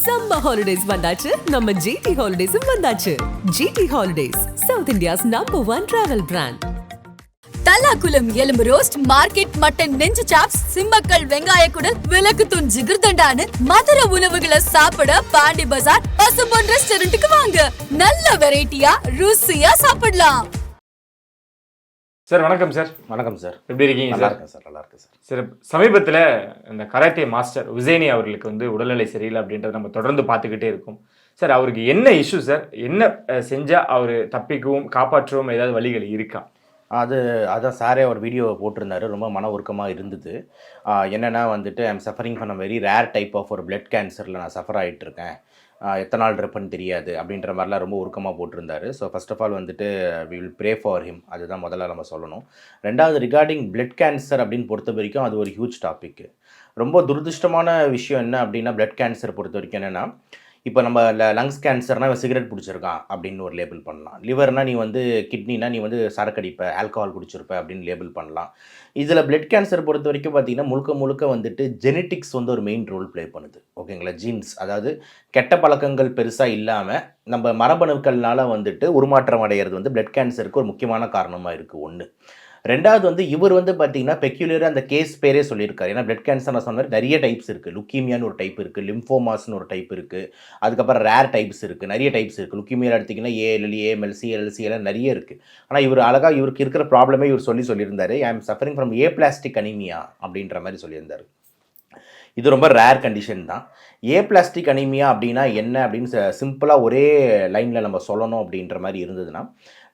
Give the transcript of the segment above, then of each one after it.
Summer holidays வந்தாச்சு, நம்ம GT Holidays வந்தாச்சு. GT Holidays, South India's #1 travel brand. Thallakulam எலும்பு ரோஸ்ட், மார்க்கெட் மட்டன் நெஞ்சு சாப்ஸ், சிம்மக்கல் வெங்காய குடல், விளக்கு தூண் ஜிகிர்தண்டான்னு மதுரை உணவுகளை சாப்பிட பாண்டி பஜார் பசும்பொன் ரெஸ்டாரண்ட்டுக்கு வாங்க. நல்ல வெரைட்டியா ருசியா சாப்பிடலாம். சார் வணக்கம் சார். வணக்கம் சார். எப்படி இருக்கீங்க சார்? நல்லா இருக்கு சார். சார் சமீபத்தில் இந்த கராத்தே மாஸ்டர் உசேனி அவர்களுக்கு உடல்நிலை சரியில்லை அப்படின்றத நம்ம தொடர்ந்து பார்த்துக்கிட்டே இருக்கோம். சார் அவருக்கு என்ன இஷ்யூ சார்? என்ன செஞ்சால் அவர் தப்பிக்கவும் காப்பாற்றவும் ஏதாவது வழிகள் இருக்கா? அதான் சாரே ஒரு வீடியோ போட்டிருந்தாரு. ரொம்ப மன உருக்கமாக இருந்தது. என்னென்னா I'm suffering from very rare type of ஒரு பிளட் கேன்சரில் நான் சஃபர் ஆகிட்டு இருக்கேன், எத்தனை நாள் இருப்பேன்னு தெரியாது அப்படின்ற மாதிரிலாம் ரொம்ப உருக்கமாக போட்டிருந்தாரு. So first of all we will pray for him. அதுதான் முதல்ல நம்ம சொல்லணும். ரெண்டாவது, ரிகார்டிங் பிளட் கேன்சர் அப்படின்னு பொறுத்த வரைக்கும் அது ஒரு ஹியூஜ் டாபிக். ரொம்ப துரதிருஷ்டமான விஷயம் என்ன அப்படின்னா, பிளட் கேன்சர் பொறுத்த வரைக்கும் என்னென்னா, இப்போ நம்ம லங்ஸ் கேன்சர்னால் சிகரெட் பிடிச்சிருக்கான் அப்படின்னு ஒரு லேபிள் பண்ணலாம். லிவர்னால் நீ கிட்னினா நீ சரக்கடிப்ப, ஆல்கஹால் குடிச்சிருப்ப அப்படின்னு லேபிள் பண்ணலாம். இதில் பிளட் கேன்சர் பொறுத்த வரைக்கும் பார்த்திங்கன்னா முழுக்க ஜெனட்டிக்ஸ் ஒரு மெயின் ரோல் ப்ளே பண்ணுது. ஓகேங்களா? ஜீன்ஸ், அதாவது கெட்ட பழக்கங்கள் பெருசாக இல்லாமல் நம்ம மரபணுக்கள்னால உருமாற்றம் அடைகிறது பிளட் கேன்சருக்கு ஒரு முக்கியமான காரணமாக இருக்குது. ஒன்று. ரெண்டாவது இவர் பார்த்திங்கன்னா பெக்யூலராக அந்த கேஸ் பேரே சொல்லியிருக்காரு. ஏன்னா பிளட் கேன்சர் நான் சொன்ன நிறைய டைப்ஸ் இருக்குது. லுக்கீமியான்னு ஒரு டைப் இருக்குது, லிம்ஃபோமாஸ்னு ஒரு டைப் இருக்குது, அதுக்கப்புறம் ரேர் டைப்ஸ் இருக்குது, நிறைய டைப்ஸ் இருக்குது. லுக்கீமியா எடுத்திங்கன்னா ALL, AML, CLL, CLL நிறைய இருக்குது. ஆனால் இவருக்கு இருக்கிற ப்ராப்ளமே சொல்லியிருந்தார். ஐ ஆம் சஃபரிங் ஃப்ரம் ஏப்ளாஸ்டிக் அனீமியா அப்படின்ற மாதிரி சொல்லியிருந்தார். இது ரொம்ப ரேர் கண்டிஷன் தான். ஏப்ளாஸ்டிக் அனீமியா அப்படின்னா என்ன அப்படின்னு சிம்பிளாக ஒரே லைனில் நம்ம சொல்லணும் அப்படின்ற மாதிரி இருந்ததுன்னா,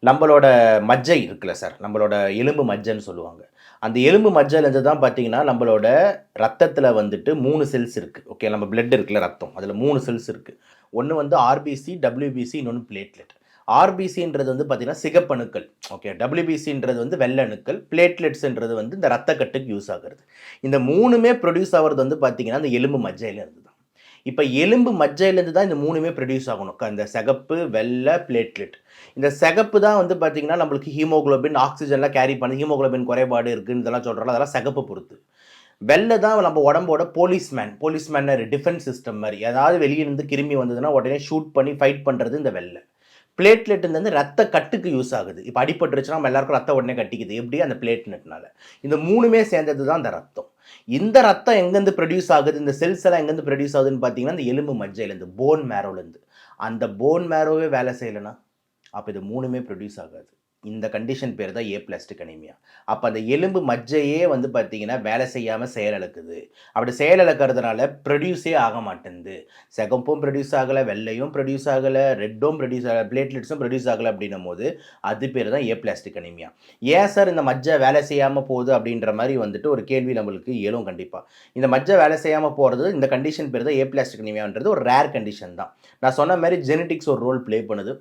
நம்மளோட மஜ்ஜை இருக்குல்ல சார், நம்மளோட எலும்பு மஜ்ஜைன்னு சொல்லுவாங்க. அந்த எலும்பு மஜ்ஜைலேருந்து தான் பார்த்தீங்கன்னா நம்மளோட ரத்தத்தில் 3 செல்ஸ் இருக்குது. ஓகே, நம்ம பிளட் இருக்குல்ல, ரத்தம், அதில் 3 செல்ஸ் இருக்குது. ஒன்று RBC, WBC, இன்னொன்று பிளேட்லெட். RBCன்றது பார்த்தீங்கன்னா சிகப்பணுக்கள். ஓகே, WBCன்றது வெள்ளை அணுக்கள், பிளேட்லெட்ஸ்ன்றது இந்த ரத்தக்கட்டுக்கு யூஸ் ஆகிறது. இந்த 3மே ப்ரொடியூஸ் ஆகிறது பார்த்தீங்கன்னா அந்த எலும்பு மஜ்ஜையிலேருந்து தான். இப்போ எலும்பு மஜ்ஜையிலேருந்து தான் இந்த 3மே ப்ரொடியூஸ் ஆகணும். இந்த சிகப்பு, வெள்ளை, பிளேட்லெட். இந்த சிகப்பு தான் பார்த்திங்கன்னா நம்மளுக்கு ஹீமோகுளோபின், ஆக்சிஜன்லாம் கேரி பண்ணி ஹீமோகுளோபின் குறைபாடு இருக்குன்னு இதெல்லாம் சொல்கிறோம், அதெல்லாம் சிகப்பு பொறுத்து. வெள்ளை தான் நம்ம உடம்போட போலீஸ்மேன் டிஃபென்ஸ் சிஸ்டம் மாதிரி. ஏதாவது வெளியிருந்து கிருமி வந்ததுன்னா உடனே ஷூட் பண்ணி ஃபைட் பண்ணுறது இந்த வெள்ளை. பிளேட்லெட் ரத்த கட்டுக்கு யூஸ் ஆகுது. இப்போ அடிபட்டுருச்சுன்னா நம்ம எல்லாருக்கும் ரத்தம் உடனே கட்டிக்குது. எப்படி? அந்த பிளேட்லெட்னால. இந்த 3மே சேர்ந்தது தான் இந்த ரத்தம். இந்த ரத்தம் எங்கேருந்து ப்ரொடியூஸ் ஆகுது, இந்த செல்ஸ் எல்லாம் எங்கேருந்து ப்ரொடியூஸ் ஆகுதுன்னு பார்த்தீங்கன்னா இந்த எலும்பு மஜ்ஜையிலேருந்து, போன் மேரோலேருந்து. அந்த போன் மேரோவே வேலை செய்யலைன்னா அப்போ இது 3மே ப்ரொடியூஸ் ஆகாது. இந்த கண்டிஷன் பேர் தான் ஏப்ளாஸ்டிக் அனீமியா. அப்போ அந்த எலும்பு மஜ்ஜையே பார்த்தீங்கன்னா வேலை செய்யாமல் செயலிழக்குது. அப்படி செயலிழக்கிறதுனால ப்ரொடியூஸே ஆக மாட்டேங்குது. சிகப்பும் ப்ரொடியூஸ் ஆகலை, வெள்ளையும் ப்ரொடியூஸ் ஆகலை, ரெட்டும் ப்ரொடியூஸ் ஆகலை, பிளேட்லெட்ஸும் ப்ரொடியூஸ் ஆகலை அப்படின்னும் போது அது பேர் தான் ஏப்ளாஸ்டிக் அனீமியா. ஏன் சார் இந்த மஜ்ஜை வேலை செய்யாமல் போகுது அப்படின்ற மாதிரி ஒரு கேள்வி நம்மளுக்கு எழும். கண்டிப்பாக இந்த மஜ்ஜை வேலை செய்யாமல் போகிறது, இந்த கண்டிஷன் பேர் தான் ஏப்ளாஸ்டிக் அனீமியான்றது ஒரு ரேர் கண்டிஷன் தான். நான் சொன்ன மாதிரி ஜெனட்டிக்ஸ் ஒரு ரோல் ப்ளே பண்ணுது.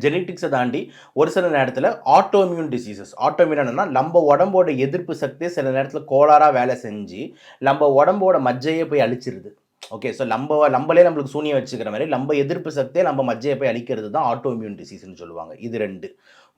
ஜெனட்டிக்ஸை தாண்டி ஒரு சில நேரத்தில் ஆட்டோமியூன் டிசீசஸ், ஆட்டோமியூன்னா நம்ம உடம்போட எதிர்ப்பு சக்தி சில நேரத்தில் கோளாறாக வேலை செஞ்சு நம்ம உடம்போட மஜ்ஜையே போய் அழிச்சிருது. ஓகே, ஸோ நம்மளே நம்மளுக்கு சூனியம் வச்சுக்கிற மாதிரி நம்ம எதிர்ப்பு சக்தியை நம்ம மஜ்ஜையை போய் அழிக்கிறது தான் ஆட்டோமியூன் டிசீஸ்ன்னு சொல்லுவாங்க. இது 2.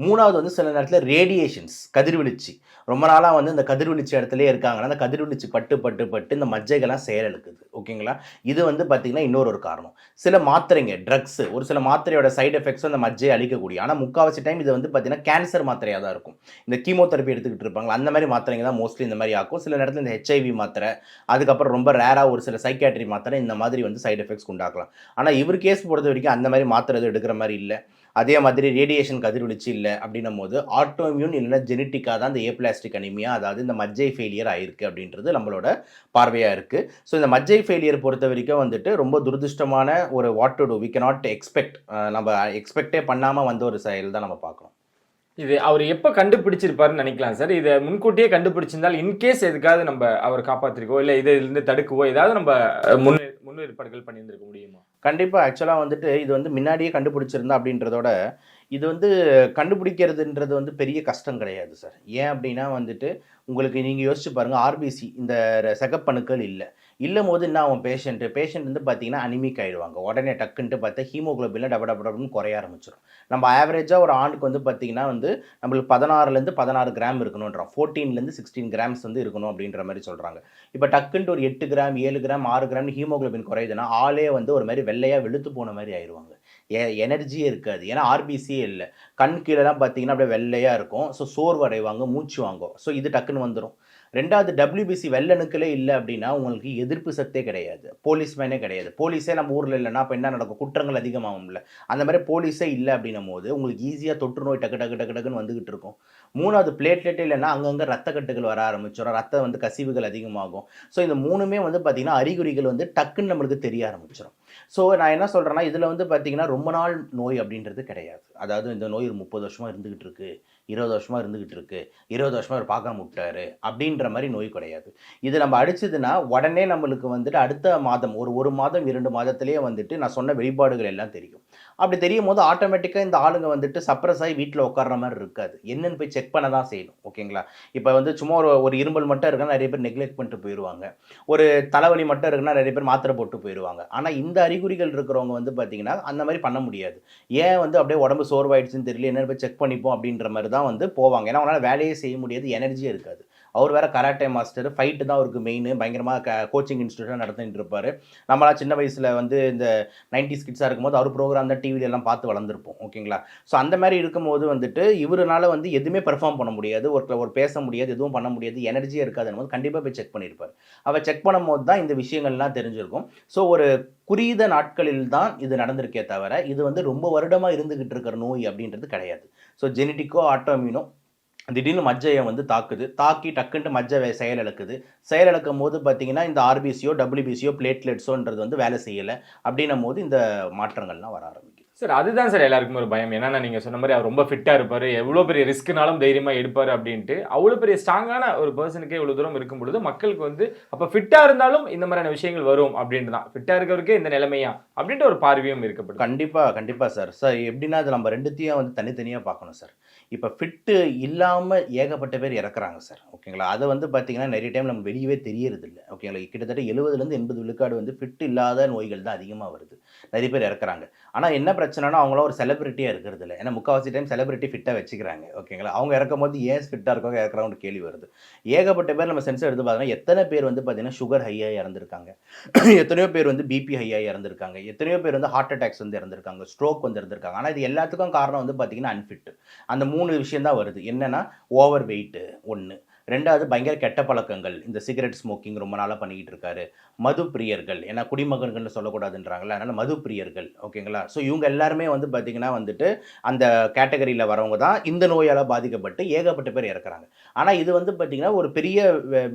மூணாவது சில நேரத்தில் ரேடியேஷன்ஸ், கதிர்வீழ்ச்சி. ரொம்ப நாளாக இந்த கதிர்வீழ்ச்சி இடத்துலேயே இருக்காங்கன்னா அந்த கதிர்வீழ்ச்சி பட்டு இந்த மஜ்ஜைகள்லாம் செயலிழக்குது. ஓகேங்களா? இது பார்த்திங்கன்னா இன்னொரு காரணம். சில மாத்திரைங்க, ட்ரக்ஸ், ஒரு சில மாத்திரையோட சைடு எஃபெக்ட்ஸும் அந்த மஜ்ஜையை அழிக்கக்கூடிய. ஆனால் முக்கால்வாசி டைம் இது பார்த்திங்கன்னா கேன்சர் மாத்திரையாக தான் இருக்கும். இந்த கீமோதெரப்பி எடுத்துக்கிட்டு இருப்பாங்களா அந்த மாதிரி மாத்திரைங்க தான் மோஸ்ட்லி இந்த மாதிரி ஆக்கும். சில நேரத்தில் இந்த HIV மாத்திரை, அதுக்கப்புறம் ரொம்ப ரேராக ஒரு சில சைக்காட்ரி மாத்திரை இந்த மாதிரி சைடு எஃபெக்ட்ஸ் உண்டாக்கலாம். ஆனால் இவர் கேஸ் பொறுத்த வரைக்கும் அந்த மாதிரி மாத்திரை எதுவும் எடுக்கிற மாதிரி இல்லை. அதே மாதிரி ரேடியேஷன் கதிர்வீழ்ச்சி இல்லை. அப்படின்னும் போது ஆட்டோமியூன் இல்லைன்னா ஜெனட்டிக்காக தான் இந்த ஏப்ளாஸ்டிக் அனீமியா, அதாவது இந்த மஜ்ஜை ஃபெயிலியர் ஆயிருக்கு அப்படின்றது நம்மளோட பார்வையாக இருக்குது. ஸோ இந்த மஜ்ஜை ஃபெயிலியர் பொறுத்த வரைக்கும் ரொம்ப துரதிருஷ்டமான ஒரு what to do, we cannot expect, நம்ம எக்ஸ்பெக்டே பண்ணாமல் ஒரு செயல் தான் நம்ம பார்க்கணும். இது அவர் எப்போ கண்டுபிடிச்சிருப்பாருன்னு நினைக்கலாம் சார்? இதை முன்கூட்டியே கண்டுபிடிச்சிருந்தால் இன்கேஸ் எதுக்காவது நம்ம அவர் காப்பாற்றிருக்கோ இல்லை இதிலிருந்து தடுக்கவோ ஏதாவது நம்ம முன்னேற்பாடுகள் பண்ணியிருந்திருக்க முடியுமா? கண்டிப்பாக. ஆக்சுவலாக இது முன்னாடியே கண்டுபிடிச்சிருந்தா அப்படின்றதோட இது கண்டுபிடிக்கிறதுன்றது பெரிய கஷ்டம் கிடையாது சார். ஏன் அப்படின்னா உங்களுக்கு நீங்கள் யோசிச்சு பாருங்கள், RBC இந்த சிகப்பணுக்கள் இல்லை. இல்லும் போது என்ன ஆகும் பேஷண்ட் வந்து பார்த்தீங்கன்னா அனிமிக் ஆகிடுவாங்க. உடனே டக்குன்ட்டு பார்த்தா ஹீமோகுளோபின்ல டபடபடன்னு குறைய ஆரம்பிச்சிடும். நம்ம ஆவரேஜாக ஒரு ஆணுக்கு வந்து பார்த்தீங்கன்னா வந்து நம்மளுக்கு 16லேருந்து 16 கிராம் இருக்கணுன்றோம். 14லேருந்து 16 கிராம்ஸ் வந்து இருக்கணும் அப்படின்ற மாதிரி சொல்கிறாங்க. இப்போ டக்குன்ட்டு ஒரு 8 கிராம் 7 கிராம் 6 கிராம்னு ஹீமோகுளோபின் குறையுதுன்னா ஆளே வந்து ஒரு மாதிரி வெள்ளையாக வெளுத்து போன மாதிரி ஆயிடுவாங்க. எனர்ஜியே இருக்காது. ஏன்னா ஆர்பிசியே இல்லை. கண் கீழெல்லாம் பார்த்தீங்கன்னா அப்படியே வெள்ளையாக இருக்கும். ஸோ சோர்வு அடைவாங்க, மூச்சு வாங்கும். ஸோ இது டக்குன்னு வந்துடும். ரெண்டாவது டபிள்யூபிசி வெள்ளணுக்களே இல்லை அப்படின்னா உங்களுக்கு எதிர்ப்பு சக்தியே கிடையாது, போலீஸ்மேனே கிடையாது. போலீஸே நம்ம ஊரில் இல்லைன்னா அப்போ என்ன நடக்கும்? குற்றங்கள் அதிகமாகும்ல. அந்த மாதிரி போலீஸே இல்லை அப்படின்னும் போது உங்களுக்கு ஈஸியாக தொற்று நோய் டக்கு டக்கு டக்கு டக்குன்னு வந்துகிட்டு இருக்கும். மூணாவது பிளேட்லெட்டே இல்லைன்னா அங்கங்கே ரத்த கட்டுகள் வர ஆரம்பிச்சிடும், ரத்த வந்து கசிவுகள் அதிகமாகும். ஸோ இந்த மூணுமே வந்து பார்த்திங்கன்னா அறிகுறிகள் வந்து டக்குன்னு நம்மளுக்கு தெரிய ஆரம்பிச்சிடும். ஸோ நான் என்ன சொல்கிறேன்னா இதில் வந்து பார்த்திங்கன்னா ரொம்ப நாள் நோய் அப்படின்றது கிடையாது. அதாவது இந்த நோய் ஒரு 30 வருஷமாக இருந்துகிட்டு இருக்கு, 20 வருஷமாக இருந்துகிட்டு இருக்கு, 20 வருஷமாக அவர் பார்க்காம விட்டாரு அப்படின்ற மாதிரி நோய் கிடையாது. இது நம்ம அடிச்சதுன்னா உடனே நம்மளுக்கு வந்துட்டு அடுத்த மாதம் ஒரு மாதம் 2 மாதத்திலேயே வந்துட்டு நான் சொன்ன வெளிப்பாடுகள் எல்லாம் தெரியும். அப்படி தெரியும் போது ஆட்டோமேட்டிக்காக இந்த ஆளுங்க வந்துட்டு சப்ரஸ் ஆகி வீட்டில் உட்கார்ற மாதிரி இருக்காது. என்னன்னு போய் செக் பண்ண தான் செய்யணும். ஓகேங்களா? இப்போ வந்து சும்மா ஒரு இருமல் மட்டும் இருக்குன்னா நிறைய பேர் நெக்லெக்ட் பண்ணிட்டு போயிடுவாங்க. ஒரு தலைவலி மட்டும் இருக்குன்னா நிறைய பேர் மாத்திரை போட்டு போயிடுவாங்க. ஆனால் இந்த அறிகுறிகள் இருக்கிறவங்க வந்து பார்த்தீங்கன்னா அந்த மாதிரி பண்ண முடியாது. ஏன் வந்து அப்படியே உடம்பு சோர்வாயிடுச்சுன்னு தெரியல, என்ன போய் செக் பண்ணிப்போம் அப்படின்ற மாதிரி தான் வந்து போவாங்க. ஏன்னா அவங்களால வேலையே செய்ய முடியாது, எனர்ஜியே இருக்காது. அவர் வேறு கராட்டே மாஸ்டர், ஃபைட்டு தான் அவருக்கு மெயின், பயங்கரமாக கோச்சிங் இன்ஸ்டியூட்டாக நடத்திட்டு இருப்பார். நம்மளாம் சின்ன வயசில் வந்து இந்த 90s கிட்ஸாக இருக்கும்போது அவர் ப்ரோக்ராம் தான் டிவிலெல்லாம் பார்த்து வளர்ந்துருப்போம். ஓகேங்களா? ஸோ அந்த மாதிரி இருக்கும்போது வந்துட்டு இவரால் வந்து எதுவுமே பெர்ஃபார்ம் பண்ண முடியாது, ஒரு பேச முடியாது, எதுவும் பண்ண முடியாது, எனர்ஜியே இருக்காதுன்னு போது கண்டிப்பாக போய் செக் பண்ணியிருப்பார். அவர் செக் பண்ணும்போது தான் இந்த விஷயங்கள்லாம் தெரிஞ்சிருக்கும். ஸோ ஒரு குறித நாட்களில் தான் இது நடந்திருக்கே தவிர இது வந்து ரொம்ப வருடமாக இருந்துகிட்டு இருக்கிற நோய் அப்படின்றது கிடையாது. ஸோ ஜெனட்டிக்கோ ஆட்டோமியூனோ திடீர்னு மஜ்ஜையை வந்து தாக்கி டக்குன்ட்டு மஜ்ஜை செயலிழக்கும் போது பார்த்தீங்கன்னா இந்த ஆர்பிசியோ டபிள்யூபிசியோ பிளேட்லெட்ஸோன்றது வந்து வேலை செய்யலை அப்படின்னும் போது இந்த மாற்றங்கள்லாம் வர ஆரம்பிக்கும். சார் அதுதான் சார் எல்லாருக்கும் ஒரு பயம். என்னன்னா நீங்கள் சொன்ன மாதிரி அவர் ரொம்ப ஃபிட்டாக இருப்பார், எவ்வளோ பெரிய ரிஸ்க்குனாலும் தைரியமாக எடுப்பார் அப்படின்ட்டு. அவ்வளோ பெரிய ஸ்ட்ராங்கான ஒரு பர்சனுக்கே இவ்வளோ தூரம் இருக்கும் பொழுது மக்களுக்கு வந்து அப்போ ஃபிட்டாக இருந்தாலும் இந்த மாதிரியான விஷயங்கள் வரும் அப்படின்னு தான், ஃபிட்டாக இருக்கிறவருக்கே இந்த நிலைமையா அப்படின்ட்டு ஒரு பார்வையும் இருக்கப்படும். கண்டிப்பாக சார். எப்படின்னா அது நம்ம ரெண்டுத்தையும் வந்து தனித்தனியாக பார்க்கணும் சார். இப்போ ஃபிட்டு இல்லாமல் ஏகப்பட்ட பேர் இறக்குறாங்க சார். ஓகேங்களா? அதை வந்து பார்த்தீங்கன்னா நிறைய டைம் நம்ம வெளியவே தெரியறதில்லை. ஓகேங்களா? கிட்டத்தட்ட 70லேருந்து 80 விழுக்காடு வந்து ஃபிட் இல்லாத நோய்கள் தான் அதிகமாக வருது. நிறைய பேர் இறக்குறாங்க. ஆனால் என்ன பிரச்சனைனா அவங்களாம் ஒரு செலிபிரிட்டியாக இருக்கிறது இல்லை. ஏன்னா முக்கால்வாசி டைம் செலிபிரிட்டி ஃபிட்டாக வச்சுக்கிறாங்க. ஓகேங்களா? அவங்க இறக்கும் போது ஏன் ஃபிட்டாக இருக்கவங்க இறக்குறாங்கன்னு கேள்வி வருது. ஏகப்பட்ட பேர் நம்ம சென்சர் எடுத்து பார்த்தோன்னா எத்தனை பேர் வந்து பார்த்தீங்கன்னா சுகர் ஹையாக இறந்துருக்காங்க, எத்தனையோ பேர் வந்து பிபி ஹையாக இறந்துருக்காங்க, எத்தனையோ பேர் வந்து ஹார்ட் அட்டாக்ஸ் வந்து இறந்துருக்காங்க, ஸ்ட்ரோக் வந்து இறந்துருக்காங்க. ஆனால் இது எல்லாத்துக்கும் காரணம் வந்து பார்த்தீங்கன்னா அன்ஃபிட். அந்த 3 விஷயம் தான் வருது. என்னன்னா ஓவர் வெயிட்டு ஒன்று, ரெண்டாவது பயங்கர கெட்ட பழக்கங்கள், இந்த சிகரெட் ஸ்மோக்கிங் ரொம்ப நாளாக பண்ணிக்கிட்டு இருக்காரு, மது பிரியர்கள், ஏன்னா குடிமகன்கள்னு சொல்லக்கூடாதுன்றாங்களா, அதனால் மது பிரியர்கள். ஓகேங்களா? ஸோ இவங்க எல்லாருமே வந்து பார்த்திங்கன்னா வந்துட்டு அந்த கேட்டகரியில் வரவங்க தான் இந்த நோயால் பாதிக்கப்பட்டு ஏகப்பட்ட பேர் இறக்குறாங்க. ஆனால் இது வந்து பார்த்திங்கன்னா ஒரு பெரிய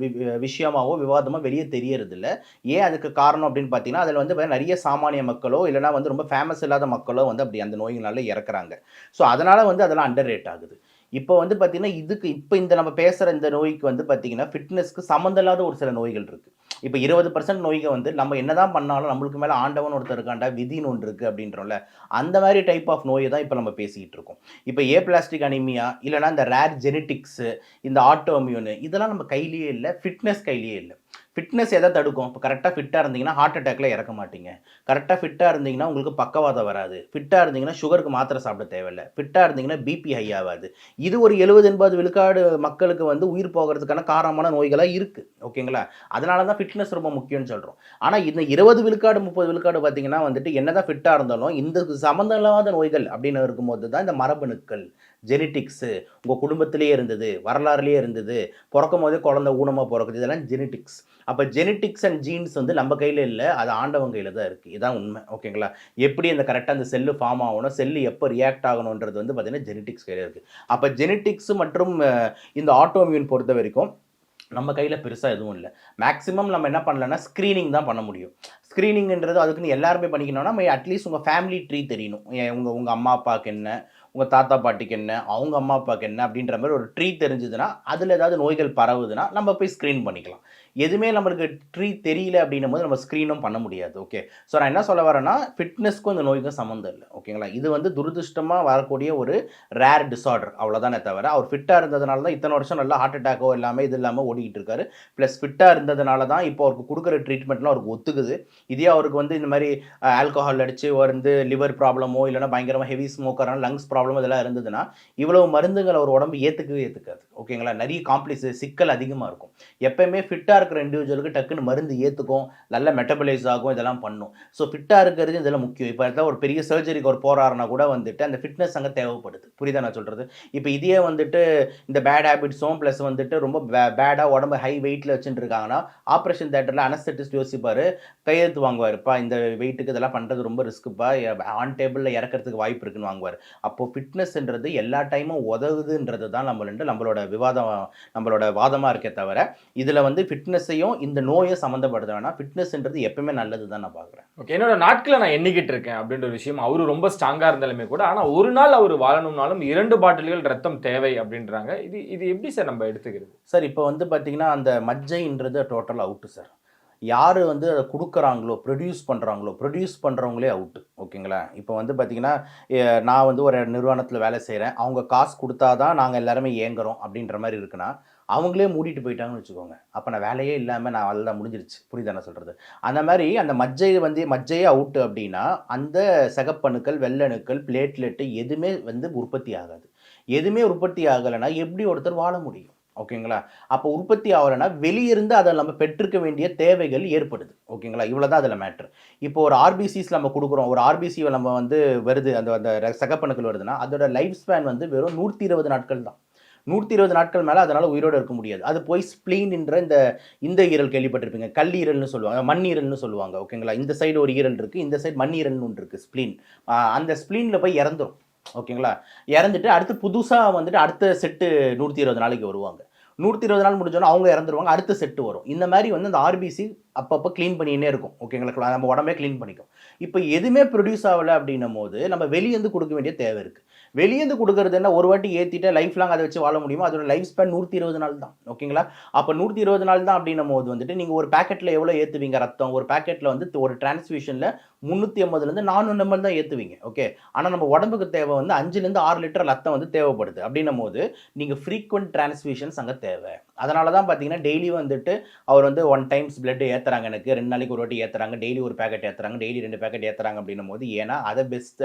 விஷயமாவோ விவாதமாக வெளியே தெரியறதில்ல. ஏன் அதுக்கு காரணம் அப்படின்னு பார்த்தீங்கன்னா அதில் வந்து நிறைய சாமானிய மக்களோ இல்லைனா வந்து ரொம்ப ஃபேமஸ் இல்லாத மக்களோ வந்து அப்படி அந்த நோய்களால் இறக்குறாங்க. ஸோ அதனால் வந்து அதெல்லாம் அண்டர் ரேட் ஆகுது. இப்போ வந்து பார்த்தீங்கன்னா இப்போ இந்த நம்ம பேசுகிற இந்த நோய்க்கு வந்து பார்த்தீங்கன்னா ஃபிட்னஸ்க்கு சம்மந்தம் இல்லாத ஒரு சில நோய்கள் இருக்குது. இப்போ 20% நோய்கள் வந்து நம்ம என்ன தான் பண்ணாலும் நம்மளுக்கு மேலே ஆண்டவன் ஒருத்தர் இருக்காண்டா, விதின்னு ஒன்று இருக்குது அப்படின்றோம்ல, அந்த மாதிரி டைப் ஆஃப் நோயை தான் இப்போ நம்ம பேசிக்கிட்டு இருக்கோம். இப்போ ஏப்ளாஸ்டிக் அனிமியா இல்லைனா இந்த ரேர் ஜெனட்டிக்ஸு, இந்த ஆட்டோமியூனு, இதெல்லாம் நம்ம கையிலேயே இல்லை, ஃபிட்னஸ் கையிலேயே இல்லை. ஃபிட்னஸ் எதை தடுக்கும்? இப்போ கரெக்டாக ஃபிட்டாக இருந்தீங்கன்னா ஹார்ட் அட்டாக்ல இறக்க மாட்டீங்க, கரெக்டாக ஃபிட்டாக இருந்தீங்கன்னா உங்களுக்கு பக்கவாதம் வராது, ஃபிட்டாக இருந்தீங்கன்னா சுகருக்கு மாத்திரை சாப்பிட தேவையில்லை, ஃபிட்டாக இருந்தீங்கன்னா பிபி ஹை ஆகாது. இது ஒரு 70-80 விழுக்காடு மக்களுக்கு வந்து உயிர் போகிறதுக்கான காரணமான நோய்களாக இருக்குது. ஓகேங்களா? அதனால தான் ஃபிட்னஸ் ரொம்ப முக்கியம்னு சொல்கிறோம். ஆனால் இந்த 20 விழுக்காடு 30 விழுக்காடு பார்த்தீங்கன்னா வந்துட்டு என்ன தான் ஃபிட்டாக இருந்தாலும் இந்த சம்மந்தம் இல்லாத நோய்கள் அப்படின்னு இருக்கும்போது தான் இந்த மரபணுக்கள், ஜெனட்டிக்ஸு, உங்கள் குடும்பத்திலேயே இருந்தது, வரலாறுலேயே இருந்தது, பிறக்கும் போதே குழந்தை ஊனமாக பிறக்குது, இதெல்லாம் ஜெனட்டிக்ஸ். அப்போ ஜெனட்டிக்ஸ் அண்ட் ஜீன்ஸ் வந்து நம்ம கையில் இல்லை, அது ஆண்டவன் கையில் தான் இருக்குது. இதான் உண்மை. ஓகேங்களா? எப்படி அந்த கரெக்டாக அந்த செல்லு ஃபார்ம் ஆகணும், செல்லு எப்போ ரியாக்ட் ஆகணுன்றது வந்து பார்த்திங்கன்னா ஜெனட்டிக்ஸ் கையில் இருக்குது. அப்போ ஜெனட்டிக்ஸ் மற்றும் இந்த ஆட்டோமியூன் பொறுத்த வரைக்கும் நம்ம கையில் பெருசாக எதுவும் இல்லை. மேக்ஸிமம் நம்ம என்ன பண்ணலன்னா ஸ்க்ரீனிங் தான் பண்ண முடியும். ஸ்க்ரீனிங்கிறது அதுக்குன்னு எல்லாருமே பண்ணிக்கணும்னா அட்லீஸ்ட் உங்கள் ஃபேமிலி ட்ரீ தெரியணும். உங்கள் அம்மா அப்பாவுக்கு என்ன, உங்கள் தாத்தா பாட்டிக்கு என்ன, அவங்க அம்மா அப்பாவுக்கு என்ன அப்படின்ற மாதிரி ஒரு ட்ரீ தெரிஞ்சுதுன்னா அதில் ஏதாவது நோய்கள் பரவுதுன்னா நம்ம போய் ஸ்க்ரீன் பண்ணிக்கலாம். எதுவுமே நம்மளுக்கு ட்ரீ தெரியல அப்படின்னும் போது நம்ம ஸ்க்ரீனும் பண்ண முடியாது. ஓகே, ஸோ நான் என்ன சொல்ல வரேன்னா, ஃபிட்னஸ்க்கும் இந்த நோய்க்கும் சம்மந்தம் இல்லை. ஓகேங்களா, இது வந்து துரதிருஷ்டமாக வரக்கூடிய ஒரு ரேர் டிஸார்டர், அவ்வளோதானே தவிர அவர் ஃபிட்டாக இருந்ததுனால தான் இத்தனை வருஷம் நல்லா ஹார்ட் அட்டாக்கோ எல்லாமே இது இல்லாமல் ஓடிக்கிட்டு இருக்காரு. ப்ளஸ் ஃபிட்டாக இருந்ததுனால தான் இப்போ அவருக்கு கொடுக்குற ட்ரீட்மெண்ட்லாம் அவருக்கு ஒத்துக்குது. இதே அவருக்கு வந்து இந்த மாதிரி ஆல்கஹால் அடித்து வந்து லிவர் ப்ராப்ளமோ இல்லைனா பயங்கரமாக ஹெவி ஸ்மோக்கரான லங்ஸ் ப்ராப்ளம் இதெல்லாம் இருந்ததுன்னா இவ்வளவு மருந்துகள் அவர் உடம்பு ஏற்றுக்காது. ஓகேங்களா, நிறைய சிக்கல் அதிகமாக இருக்கும். எப்பயுமே ஃபிட்டாக இருக்கிற இண்டிவிஜுவலுக்கு டக்குன்னு மருந்து ஏற்றுக்கும், நல்ல மெட்டபலைஸ் ஆகும், இதெல்லாம் பண்ணும். ஸோ ஃபிட்டாக இருக்கிறது இதெல்லாம் முக்கியம். இப்போ ஏதாவது ஒரு பெரிய சர்ஜரிக்கு ஒரு போகிறாருன்னா கூட வந்துட்டு அந்த ஃபிட்னஸ் அங்கே தேவைப்படுது. புரியுதா நான் சொல்கிறது? இப்போ இதே வந்துட்டு இந்த பேட் ஹேபிட்ஸும் ப்ளஸ் வந்துட்டு ரொம்ப பேடாக உடம்பு ஹை வெயிட்டில் வச்சுட்டு இருக்காங்கன்னா ஆப்ரேஷன் தேட்டரில் அனஸ்தட்டிஸ்ட் யோசிப்பார், கையெழுத்து வாங்குவார்ப்பா, இந்த வெயிட்டுக்கு இதெல்லாம் பண்ணுறது ரொம்ப ரிஸ்க்குப்பா, ஆன் டேபிளில் இறக்கிறதுக்கு வாய்ப்பு இருக்குன்னு வாங்குவார். அப்போது ஃபிட்னஸ்ன்றது எல்லா டைமும் உதவுதுன்றது தான் நம்மளோட நம்மளோட வாதமாக இருக்கே தவிர இதில் வந்து ஃபிட்னஸையும் இந்த நோயை சம்மந்தப்படுத்த வேணாம். ஃபிட்னஸ்ன்றது எப்பவுமே நல்லது தான் நான் பார்க்குறேன். ஓகே, என்னோட நாட்களை நான் எண்ணிக்கிட்டு இருக்கேன் அப்படின்ற ஒரு விஷயம். அவரு ரொம்ப ஸ்ட்ராங்காக இருந்தாலுமே கூட, ஆனால் ஒரு நாள் அவர் வாழணும்னாலும் 2 பாட்டில்கள் ரத்தம் தேவை அப்படின்றாங்க. இது எப்படி சார் நம்ம எடுத்துக்கிறது? சார் இப்போ வந்து பார்த்தீங்கன்னா அந்த மஜ்ஜைன்றது டோட்டல் அவுட்டு சார். யார் வந்து அதை கொடுக்குறாங்களோ, ப்ரொடியூஸ் பண்ணுறவங்களே அவுட்டு. ஓகேங்களா, இப்போ வந்து பார்த்திங்கன்னா நான் வந்து ஒரு நிறுவனத்தில் வேலை செய்கிறேன், அவங்க காசு கொடுத்தா தான் நாங்கள் எல்லாருமே இயங்குறோம் அப்படின்ற மாதிரி இருக்குன்னா அவங்களே மூடிட்டு போயிட்டாங்கன்னு வச்சுக்கோங்க. அப்போ நான் வேலையே இல்லாமல் நான் அதெல்லாம் முடிஞ்சிருச்சு. புரியுதா நான் சொல்கிறது? அந்த மாதிரி அந்த மஜ்ஜையே அவுட்டு அப்படின்னா அந்த சகப்பணுக்கள், வெள்ளணுக்கள், பிளேட்லெட்டு எதுவுமே வந்து உற்பத்தி ஆகாது. எதுவுமே உற்பத்தி ஆகலைன்னா எப்படி ஒருத்தர் வாழ முடியும்? ஓகேங்களா, அப்போ உற்பத்தி ஆகலைன்னா வெளியிருந்து அதை நம்ம பெற்றிருக்க வேண்டிய தேவைகள் ஏற்படுது. ஓகேங்களா, இவ்வளோ தான் அதில் மேட்ரு. இப்போ ஒரு ஆர்பிசிஸ் நம்ம கொடுக்குறோம், ஒரு ஆர்பிசியை நம்ம வந்து வருது, அந்த சகப்பணுக்கள் வருதுன்னா அதோட லைஃப் ஸ்பேன் வந்து வெறும் 120 நாட்கள் தான். 120 நாட்கள் மேலே அதனால் உயிரோடு இருக்க முடியாது. அது போய் ஸ்ப்ளீன் என்ற இந்த ஈரல் கேள்விப்பட்டிருப்பீங்க, கல்லீரல்னு சொல்லுவாங்க, மண்ணீரல்னு சொல்லுவாங்க. ஓகேங்களா, இந்த சைடு ஒரு ஈரல் இருக்குது, இந்த சைடு மண்ணீரல்னு ஒன்று இருக்குது, ஸ்ப்ளீன். அந்த ஸ்ப்ளீனில் போய் இறந்துடும். ஓகேங்களா, இறந்துட்டு அடுத்து புதுசாக வந்துட்டு அடுத்த செட்டு 120 நாளைக்கு வருவாங்க. 120 நாள் முடிஞ்சோன்னா அவங்க இறந்துருவாங்க, அடுத்த செட்டு வரும். இந்த மாதிரி வந்து அந்த ஆர்பிசி அப்பப்போ க்ளீன் பண்ணினே இருக்கும். ஓகேங்களா, நம்ம உடம்பே க்ளீன் பண்ணிக்கும். இப்போ எதுவுமே ப்ரொடியூஸ் ஆகலை அப்படின்னும் போது நம்ம வெளியேந்து கொடுக்க வேண்டிய தேவை இருக்குது. வெளியேந்து கொடுக்குறது என்ன, ஒரு வாட்டி ஏற்றிட்டு லைஃப் லாங் அதை வச்சு வாழ முடியுமோ? அதோட லைஃப் ஸ்பேன் 120 நாள் தான். ஓகேங்களா, அப்போ 120 நாள் தான் அப்படின்னும் போது வந்துட்டு நீங்கள் ஒரு பேக்கெட்டில் எவ்வளோ ஏற்றுவீங்க ரத்தம்? ஒரு பேக்கெட்டில் வந்து ஒரு டிரான்ஸ்ஃபியூஷனில் 350 400 ml தான் ஏற்றுவீங்க. ஓகே, ஆனால் நம்ம உடம்புக்கு தேவை வந்து 5 to 6 லிட்டர் ரத்தம் வந்து தேவைப்படுது. அப்படின்னும் போது நீங்கள் ஃப்ரீக்வெண்ட் டிரான்ஸ்ஃபியூஷன்ஸ் அங்கே தேவை. அதனால தான் பார்த்தீங்கன்னா டெய்லி வந்துட்டு அவர் வந்து 1 times பிளட் ஏற்றுறாங்க, எனக்கு 2 நாளைக்கு ஒரு வாட்டி ஏற்றுறாங்க, டெய்லி ஒரு பேக்கெட் ஏற்றுறாங்க, டெய்லி 2 பேக்கெட் ஏற்றுறாங்க அப்படின்னும் போது, ஏன்னா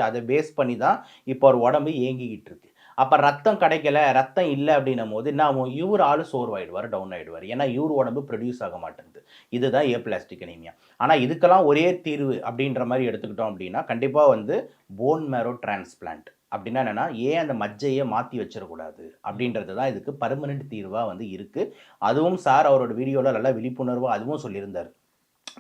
அதை பேஸ் பண்ணி தான் இப்போ அவர் உடம்பு இயங்கிக்கிட்டு இருக்கு. அப்போ ரத்தம் கிடைக்கல, ரத்தம் இல்லை அப்படின்னும் போது என்ன ஆகும்? இவர் ஆள் சோர்வாயிடுவார், டவுன் ஆகிடுவார். ஏன்னா இவர் உடம்பு ப்ரொடியூஸ் ஆக மாட்டேங்குது. இதுதான் ஏப்ளாஸ்டிக் அனீமியா. ஆனால் இதுக்கெல்லாம் ஒரே தீர்வு அப்படின்ற மாதிரி எடுத்துக்கிட்டோம் அப்படின்னா கண்டிப்பாக வந்து போன் மேரோ டிரான்ஸ்பிளான்ட். அப்படின்னா என்னென்னா, ஏன் அந்த மஜ்ஜையை மாற்றி வச்சிடக்கூடாது அப்படின்றது தான் இதுக்கு பர்மனெண்ட் தீர்வாக வந்து இருக்குது. அதுவும் சார் அவரோட வீடியோவில் நல்லா விழிப்புணர்வாக அதுவும் சொல்லியிருந்தார்.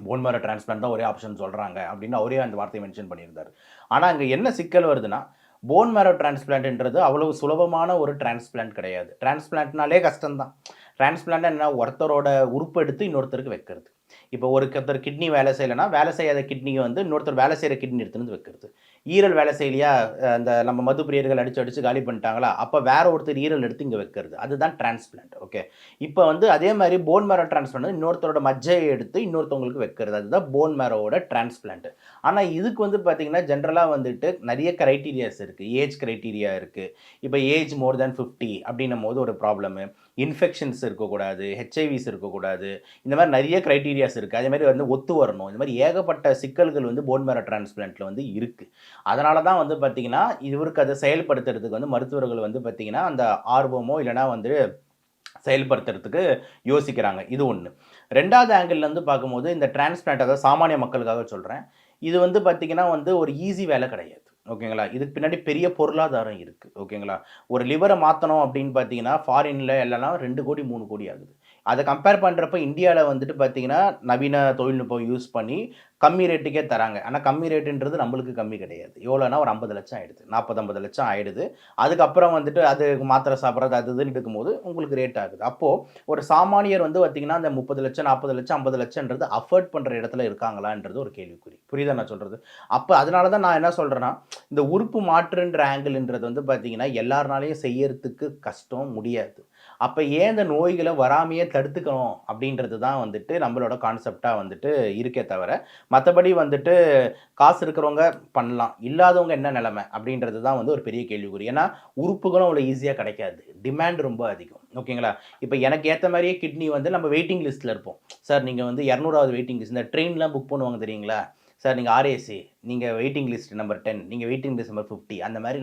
போன் மேரோ டிரான்ஸ்பிளான்ட் தான் ஒரே ஆப்ஷன் சொல்கிறாங்க அப்படின்னு அவரே அந்த வார்த்தையை மென்ஷன் பண்ணியிருந்தார். ஆனால் அங்கே என்ன சிக்கல் வருதுன்னா, போன் மேரோ டிரான்ஸ்பிளான்ட்ன்றது அவ்வளவு சுலபமான ஒரு டிரான்ஸ்பிளான்ட் கிடையாது. டிரான்ஸ்பிளான்ட்னாலே கஷ்டம்தான். டிரான்ஸ்பிளான்ட் என்ன, ஒருத்தரோட உறுப்பு எடுத்து இன்னொருத்தருக்கு வைக்கிறது. இப்போ ஒருத்தர் கிட்னி வேலை செய்யலைன்னா வேலை செய்யாத கிட்னியை வந்து இன்னொருத்தர் வேலை செய்கிற கிட்னி எடுத்துன்னு வைக்கிறது. ஈரல் வேலை செய்யலையா, அந்த நம்ம மது பிரியர்கள் அடிச்சு காலி பண்ணிட்டாங்களா, அப்போ வேற ஒருத்தர் ஈரல் எடுத்து இங்கே வைக்கிறது. அதுதான் டிரான்ஸ்பிளான்ட். ஓகே, இப்போ வந்து அதே மாதிரி போன் மேரோ டிரான்ஸ்பிளான்ட் இன்னொருத்தரோட மஜ்ஜையை எடுத்து இன்னொருத்தவங்களுக்கு வைக்கிறது. அதுதான் போன் மேரோவோட டிரான்ஸ்பிளான்ட். ஆனால் இதுக்கு வந்து பார்த்தீங்கன்னா ஜென்ரலாக வந்துட்டு நிறைய க்ரைட்டீரியாஸ் இருக்குது. ஏஜ் க்ரைட்டீரியா இருக்குது. இப்போ ஏஜ் மோர் தேன் 50 அப்படின்னும் போது ஒரு ப்ராப்ளமு, இன்ஃபெக்ஷன்ஸ் இருக்கக்கூடாது, ஹெச்ஐவிஸ் இருக்கக்கூடாது, இந்த மாதிரி நிறைய க்ரைட்டீரியாஸ் இருக்குது. அதே மாதிரி வந்து ஒத்து வரணும். இந்த மாதிரி ஏகப்பட்ட சிக்கல்கள் வந்து போன் மேரோ டிரான்ஸ்பிளான்ட்டில் வந்து இருக்குது. அதனால தான் வந்து பார்த்திங்கன்னா இவருக்கு அதை செயல்படுத்துறதுக்கு வந்து மருத்துவர்கள் வந்து பார்த்திங்கன்னா அந்த ஆர்வமோ இல்லைனா வந்து செயல்படுத்துறதுக்கு யோசிக்கிறாங்க. இது ஒன்று. ரெண்டாவது ஆங்கிள் வந்து பார்க்கும்போது இந்த டிரான்ஸ்பிளான்ட், அதாவது சாமானிய மக்களுக்காக சொல்கிறேன், இது வந்து பார்த்திங்கன்னா வந்து ஒரு ஈஸி வேலை கிடையாது. ஓகேங்களா, இதுக்கு பின்னாடி பெரிய பொருளாதாரம் இருக்குது. ஓகேங்களா, ஒரு லிவரை மாற்றணும் அப்படின்னு பார்த்தீங்கன்னா ஃபாரினில் எல்லாம் 2 கோடி 3 கோடி ஆகுது. அதை கம்பேர் பண்ணுறப்ப இந்தியாவில் வந்துட்டு பார்த்தீங்கன்னா நவீன தொழில்நுட்பம் யூஸ் பண்ணி கம்மி ரேட்டுக்கே தராங்க. ஆனால் கம்மி ரேட்டுன்றது நம்மளுக்கு கம்மி கிடையாது. எவ்வளோனா ஒரு 50 லட்சம் ஆயிடுது, 40-50 லட்சம் ஆயிடுது. அதுக்கப்புறம் வந்துட்டு அது மாத்திரை சாப்பிட்றது அது இதுன்னு எடுக்கும்போது உங்களுக்கு ரேட் ஆகுது. அப்போது ஒரு சாமானியர் வந்து பார்த்தீங்கன்னா அந்த 30 லட்சம் 40 லட்சம் 50 லட்சம்ன்றது அஃபோர்ட் பண்ணுற இடத்துல இருக்காங்களான்றது ஒரு கேள்விக்குறி. புரியுதா நான் சொல்கிறது? அப்போ அதனால தான் நான் என்ன சொல்கிறேன்னா, இந்த உறுப்பு மாற்றுன்ற ஆங்கிள்ன்றது வந்து பார்த்தீங்கன்னா எல்லாருனாலையும் செய்யறதுக்கு கஷ்டம், முடியாது. அப்போ ஏன் இந்த நோய்களை வராமையே தடுத்துக்கணும் அப்படின்றது தான் வந்துட்டு நம்மளோட கான்செப்டாக வந்துட்டு இருக்கே தவிர, மற்றபடி வந்துட்டு காசு இருக்கிறவங்க பண்ணலாம், இல்லாதவங்க என்ன நிலைமை அப்படின்றது தான் வந்து ஒரு பெரிய கேள்விக்குறி. ஏன்னா உறுப்புகளும் அவ்வளோ ஈஸியாக கிடைக்காது, டிமாண்ட் ரொம்ப அதிகம். ஓகேங்களா? இப்போ எனக்கு ஏற்ற மாதிரியே கிட்னி வந்து நம்ம வெயிட்டிங் லிஸ்ட்டில் இருப்போம். சார் நீங்கள் வந்து 200வது வெயிட்டிங் லிஸ்ட், இந்த ட்ரெயின்லாம் புக் பண்ணுவாங்க தெரியுங்களா? சார் நீங்கள் RAC, நீங்கள் வெயிட்டிங் லிஸ்ட் நம்பர் 10, நீங்கள் வெயிட்டிங் லிஸ்ட் நம்பர் 50, அந்த மாதிரி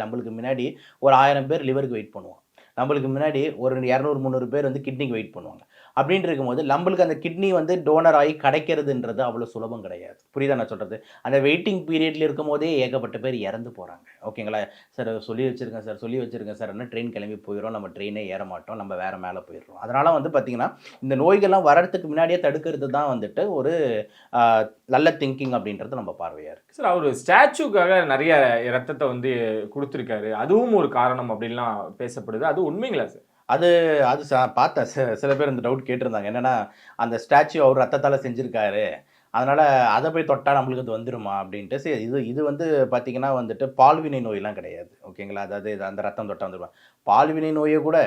நம்மளுக்கு முன்னாடி ஒரு 1000 பேர் லிவருக்கு வெயிட் பண்ணுவோம். நம்மளுக்கு முன்னாடி ஒரு 200-300 பேர் வந்து கிட்னிக்கு வெயிட் பண்ணுவாங்க. அப்படின்னு இருக்கும்போது நம்மளுக்கு அந்த கிட்னி வந்து டோனர் ஆகி கிடைக்கிறதுன்றது அவ்வளோ சுலபம் கிடையாது. புரியுதா நான் சொல்கிறது? அந்த வெயிட்டிங் பீரியட்ல இருக்கும் போதே ஏகப்பட்ட பேர் இறந்து போகிறாங்க. ஓகேங்களா? சார் சொல்லி வச்சுருக்கேன் சார் ட்ரெயின் கிளம்பி போயிடும், நம்ம ட்ரெயினே ஏற மாட்டோம், நம்ம வேறு மேலே போயிடுறோம். அதனால் வந்து பார்த்திங்கன்னா இந்த நோய்கள்லாம் வர்றதுக்கு முன்னாடியே தடுக்கிறது தான் வந்துட்டு ஒரு நல்ல திங்கிங் அப்படின்றது நம்ம பார்வையாக இருக்குது. சார் அவர் ஸ்டாச்சுக்காக நிறைய ரத்தத்தை வந்து கொடுத்துருக்காரு, அதுவும் ஒரு காரணம் அப்படின்லாம் பேசப்படுது. அது உண்மைங்களா சார்? அது பார்த்தேன். சில பேர் இந்த டவுட் கேட்டிருந்தாங்க. என்னென்னா அந்த ஸ்டாச்சு அவர் ரத்தத்தால் செஞ்சுருக்காரு, அதனால் அதை போய் தொட்டால் நம்மளுக்கு அது வந்துடுமா அப்படின்ட்டு. சரி, இது வந்து பார்த்திங்கன்னா வந்துட்டு பால்வினை நோயெலாம் கிடையாது. ஓகேங்களா? அதாவது அந்த ரத்தம் தொட்டால் வந்துடுமா? பால்வினை நோயை கூட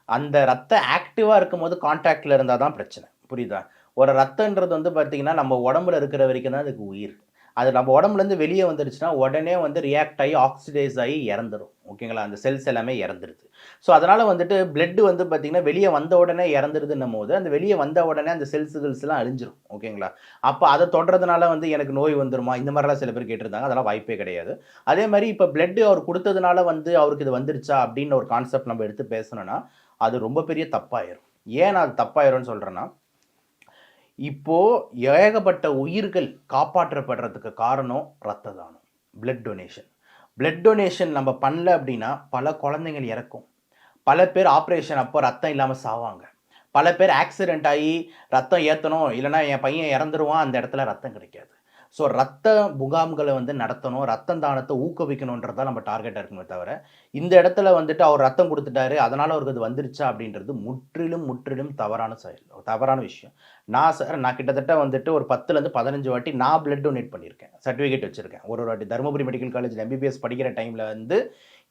அந்த ரத்தம் ஆக்டிவாக இருக்கும் போது கான்டாக்டில் இருந்தால் தான் பிரச்சனை. புரியுதா? ஒரு ரத்தன்றது வந்து பார்த்திங்கன்னா நம்ம உடம்புல இருக்கிற வரைக்கும் தான் அதுக்கு உயிர். அது நம்ம உடம்புலேருந்து வெளியே வந்துடுச்சுன்னா உடனே வந்து ரியாக்ட் ஆகி ஆக்சிடைஸ் ஆகி இறந்துடும். ஓகேங்களா? அந்த செல்ஸ் எல்லாமே இறந்துடுது. ஸோ அதனால் வந்துட்டு பிளட்டு வந்து பார்த்திங்கன்னா வெளியே வந்த உடனே இறந்துடுதுன்னும் போது அந்த வெளியே வந்த உடனே அந்த செல்ஸ்லாம் அழிஞ்சிரும். ஓகேங்களா? அப்போ அதை தொடுறதுனால வந்து எனக்கு நோய் வந்துருமா இந்த மாதிரிலாம் சில பேர் கேட்டிருந்தாங்க. அதெல்லாம் வாய்ப்பே கிடையாது. அதே மாதிரி இப்போ பிளட்டு அவர் கொடுத்ததுனால வந்து அவருக்கு இது வந்துருச்சா அப்படின்னு ஒரு கான்செப்ட் நம்ம எடுத்து பேசணும்னா அது ரொம்ப பெரிய தப்பாயிரும். ஏன் நான் அது தப்பாயிரும்னு சொல்கிறேன்னா, இப்போது ஏகப்பட்ட உயிர்கள் காப்பாற்றப்படுறதுக்கு காரணம் ரத்த தானம், பிளட் டொனேஷன். பிளட் டொனேஷன் நம்ம பண்ணல அப்படின்னா பல குழந்தைகள் இறக்கும், பல பேர் ஆப்ரேஷன் அப்போ ரத்தம் இல்லாமல் சாவாங்க, பல பேர் ஆக்சிடென்ட் ஆகி ரத்தம் ஏற்றணும் இல்லைனா என் பையன் இறந்துருவான், அந்த இடத்துல ரத்தம் கிடைக்காது. ஸோ ரத்த முகாம்களை வந்து நடத்தணும், ரத்தம் தானத்தை ஊக்குவிக்கணுன்றதான் நம்ம டார்கெட்டாக இருக்கணுமே தவிர இந்த இடத்துல வந்துட்டு அவர் ரத்தம் கொடுத்துட்டாரு அதனால் அவருக்கு அது வந்துருச்சா அப்படின்றது முற்றிலும் தவறான விஷயம். நான் கிட்டத்தட்ட வந்துட்டு ஒரு 10-15 வாட்டி நான் பிளட் டொனேட் பண்ணியிருக்கேன், சர்டிஃபிகேட் வச்சுருக்கேன். ஒரு வாட்டி தருமபுரி மெடிக்கல் காலேஜில் MBBS படிக்கிற டைமில் வந்து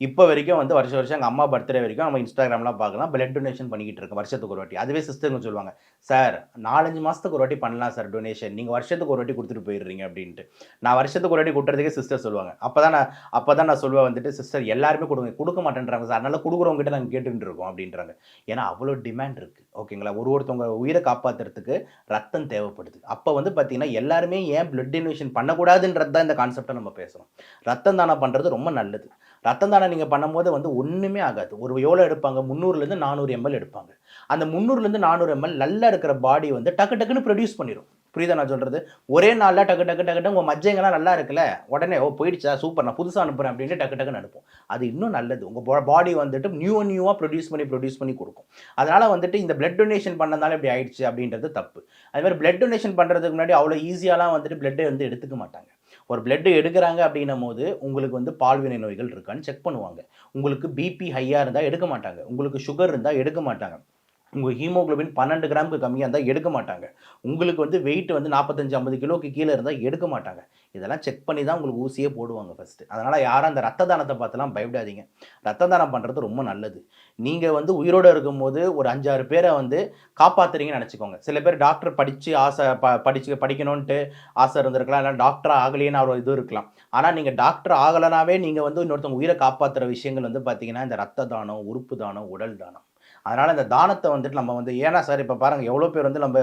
இப்போ வரைக்கும் வந்து வருஷம் எங்கள் அம்மா பர்த்டே வரைக்கும் நம்ம இன்ஸ்டாகிராம்லாம் பார்க்கலாம், பிளட் டொனேஷன் பண்ணிக்கிட்டு இருக்கேன் வருஷத்துக்கு ஒரு வாட்டி. அதுவே சிஸ்டர்னு சொல்லுவாங்க, சார் 4-5 மாதத்துக்கு ஒரு வாட்டி பண்ணலாம் சார் டொனேஷன், நீங்கள் வருஷத்துக்கு ஒரு வாட்டி கொடுத்துட்டு போயிடுறீங்க அப்படின்ட்டு. நான் வருஷத்துக்கு ஒரு வாட்டி கொடுத்துறதுக்கே சிஸ்டர் சொல்லுவாங்க. அப்போ தான் நான் சொல்லுவேன் வந்துட்டு, சிஸ்டர் எல்லாருமே கொடுக்க மாட்டேன்றாங்க சார், அதனால் கொடுக்குறவங்ககிட்ட நாங்கள் கேட்டுட்டு இருக்கோம் அப்படின்றாங்க. ஏன்னா அவ்வளோ டிமாண்ட் இருக்குது. ஓகேங்களா? ஒருத்தவங்க உயிரை காப்பாற்றுறதுக்கு ரத்தம் தேவைப்படுது. அப்போ வந்து பார்த்திங்கன்னா எல்லாருமே ஏன் பிளட் டொனேஷன் பண்ணக்கூடாதுன்றது தான் இந்த கான்செப்டை நம்ம பேசணும். ரத்தம் தானம் பண்ணுறது ரொம்ப நல்லது. ரத்தம் தானம் நீங்கள் பண்ணும்போது வந்து ஒன்றுமே ஆகாது. ஒரு எவ்வளோ எடுப்பாங்க, 300-400 ml எடுப்பாங்க. அந்த 300-400 ml நல்லா இருக்கிற பாடி வந்து டக்குன்னு ப்ரொடியூஸ் பண்ணிடும். புரியுதா நான் சொல்கிறது? ஒரே நாளில் டக்கு உங்கள் மஜ்ஜைங்கெல்லாம் நல்லா இருக்குல்ல, உடனே போயிடுச்சா சூப்பர் நான் புதுசாக அனுப்புகிறேன் அப்படின்ட்டு டக்குன்னு அனுப்பும். அது இன்னும் நல்லது. உங்கள் பாடி வந்துட்டு நியூவாக ப்ரொடியூஸ் பண்ணி கொடுக்கும். அதனால் வந்துட்டு இந்த பிளட் டொனேஷன் பண்ணதால இப்படி ஆயிடுச்சு அப்படின்றது தப்பு. அதுமாதிரி பிளட் டொனேஷன் பண்ணுறதுக்கு முன்னாடி அவ்வளோ ஈஸியாலாம் வந்துட்டு பிளட்டை வந்து எடுத்துக்க மாட்டாங்க. ஒரு பிளட்டு எடுக்கிறாங்க அப்படின்னும் போது உங்களுக்கு வந்து பால்வினை நோய்கள் இருக்கான்னு செக் பண்ணுவாங்க. உங்களுக்கு பிபி ஹையாக இருந்தால் எடுக்க மாட்டாங்க, உங்களுக்கு சுகர் இருந்தால் எடுக்க மாட்டாங்க, உங்கள் ஹீமோக்ளோபின் 12 கிராமுக்கு கம்மியாக இருந்தால் எடுக்க மாட்டாங்க, உங்களுக்கு வந்து வெயிட் வந்து 45-50 கிலோக்கு கீழே இருந்தால் எடுக்க மாட்டாங்க. இதெல்லாம் செக் பண்ணி தான் உங்களுக்கு ஊசியே போடுவாங்க ஃபஸ்ட்டு. அதனால் யாரும் அந்த ரத்த தானத்தை பார்த்துலாம் பயப்படாதீங்க. ரத்த தானம் பண்ணுறது ரொம்ப நல்லது. நீங்கள் வந்து உயிரோடு இருக்கும்போது ஒரு 5-6 பேரை வந்து காப்பாற்றுறீங்கன்னு நினச்சிக்கோங்க. சில பேர் டாக்டர் படிக்கணுன்ட்டு ஆசை இருந்திருக்கலாம், இல்லை டாக்டர் ஆகலைன்னு ஒரு இது இருக்கலாம். ஆனால் நீங்கள் டாக்டர் ஆகலைனாவே நீங்கள் வந்து இன்னொருத்தவங்க உயிரை காப்பாற்றுற விஷயங்கள் வந்து பார்த்திங்கன்னா இந்த ரத்த தானம், உறுப்பு தானம், உடல் தானம். அதனால் இந்த தானத்தை வந்துட்டு நம்ம வந்து ஏன்னா சார் இப்போ பாருங்கள் எவ்வளோ பேர் வந்து நம்ம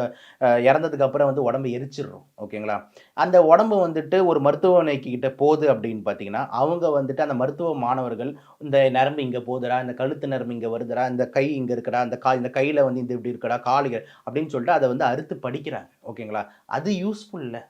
இறந்ததுக்கு அப்புறம் வந்து உடம்பு எரிச்சிடுறோம். ஓகேங்களா? அந்த உடம்பு வந்துட்டு ஒரு மருத்துவமனைக்கிட்ட போகுது அப்படின்னு பார்த்தீங்கன்னா அவங்க வந்துட்டு அந்த மருத்துவ மாணவர்கள் இந்த நரம்பு இங்கே போகுதுடா, இந்த கழுத்து நரம்பு இங்கே வருதுடா, இந்த கை இங்கே இருக்குடா, இந்த கையில் வந்து இந்த இப்படி இருக்கடா, காலுகள் அப்படின்னு சொல்லிட்டு அதை வந்து அறுத்து படிக்கிறாங்க. ஓகேங்களா? அது யூஸ்ஃபுல் இல்லை.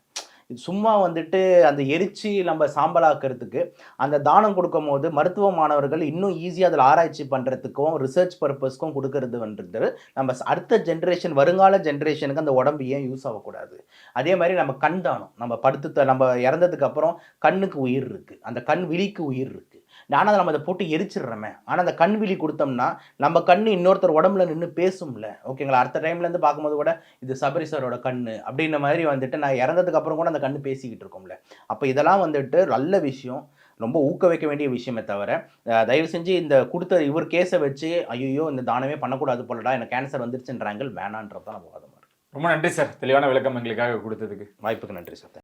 சும்மா வந்துட்டு அந்த எரிச்சு நம்ம சாம்பலாக்கிறதுக்கு அந்த தானம் கொடுக்கும் போது மருத்துவ மாணவர்கள் இன்னும் ஈஸியாக அதில் ஆராய்ச்சி பண்ணுறதுக்கும் ரிசர்ச் பர்பஸ்க்கும் கொடுக்கறதுன்றது நம்ம அடுத்த ஜென்ரேஷன் வருங்கால ஜென்ரேஷனுக்கு அந்த உடம்பு ஏன் யூஸ் ஆகக்கூடாது. அதே மாதிரி நம்ம கண் தானம், நம்ம இறந்ததுக்கு அப்புறம் கண்ணுக்கு உயிர் இருக்குது, அந்த கண் விழிக்கு உயிர் இருக்குது. ஆனால் நம்ம அதை போட்டு எரிச்சிடுறோமே. ஆனால் அந்த கண் விழி கொடுத்தோம்னா நம்ம கண் இன்னொருத்தர் உடம்புல நின்று பேசும்ல. ஓகேங்களா, அடுத்த டைம்லேருந்து பார்க்கும்போது கூட இது சபரி சாரோட கண் அப்படின்ற மாதிரி வந்துட்டு நான் இறந்ததுக்கு அப்புறம் கூட அந்த கண் பேசிக்கிட்டு இருக்கோம்ல. அப்போ இதெல்லாம் வந்துட்டு நல்ல விஷயம், ரொம்ப ஊக்க வைக்க வேண்டிய விஷயமே தவிர தயவு செஞ்சு இந்த கொடுத்த இவர் கேஸை வச்சு ஐயோ இந்த தானமே பண்ணக்கூடாது போலடா எனக்கு கேன்சர் வந்துருச்சுன்றாங்க வேணான்றதான் நம்ம வாதமாக இருக்கு. ரொம்ப நன்றி சார், தெளிவான விளக்கம் எங்களுக்காக கொடுத்ததுக்கு. வாய்ப்புக்கு நன்றி சார்.